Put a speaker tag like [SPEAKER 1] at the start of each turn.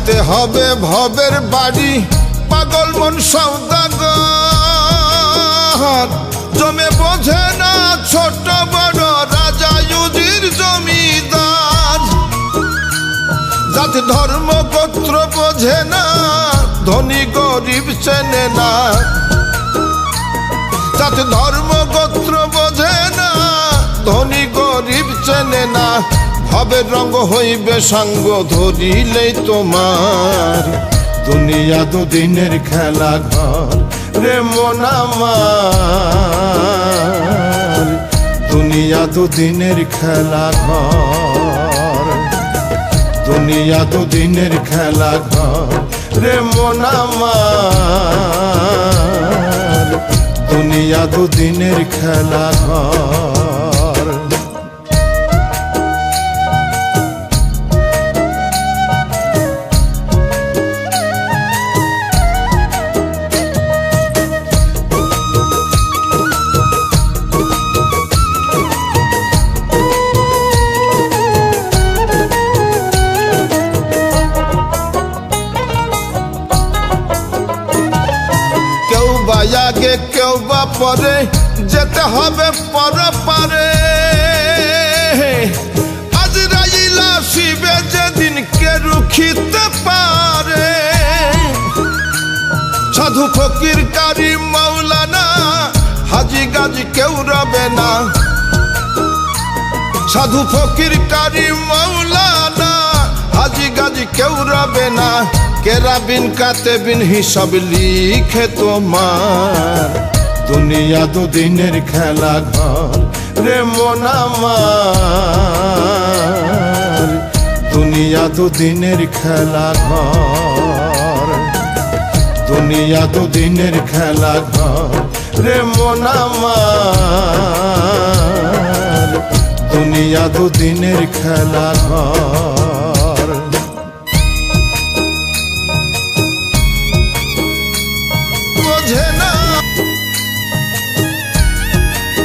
[SPEAKER 1] যাইতে হবে ভবের বাড়ি পাগল মন সওদাগর জমে বোঝে না ছোট বড় রাজা ইউজির জমিদার জাতি ধর্ম গোত্র বোঝে না ধনী গরিব চেনে না জাতি ধর্ম গোত্র বোঝে না ধনী গরিব চেনে না ভবের রঙ হইবে সাঙ্গ ধরিলেই তোমার দুনিয়া দুদিনের খেলা ঘর রে মন আমার দুনিয়া দুদিনের খেলা ঘর দুনিয়া দুদিনের খেলা ঘর রে মন আমার দুনিয়া দুদিনের খেলা ঘর আগে কেউ বা পরে যেতে হবে পরপারে আজরাইল আসিবে যেদিন কে রুখিতে পারে সাধু ফকির কারি মাওলানা হাজি গাজি কেউ রবে না সাধু ফকির কারি মাওলানা হাজি গাজি কেউ রবে না কেরাবিন কাতেবিন হিসাব লিখে তোমার দুনিয়া দুদিনের খেলা ঘর রে মন আমার দুনিয়া দুদিনের খেলা ঘর দুনিয়া দুদিনের খেলা ঘর রে মন আমার দুনিয়া দুদিনের খেলা ঘর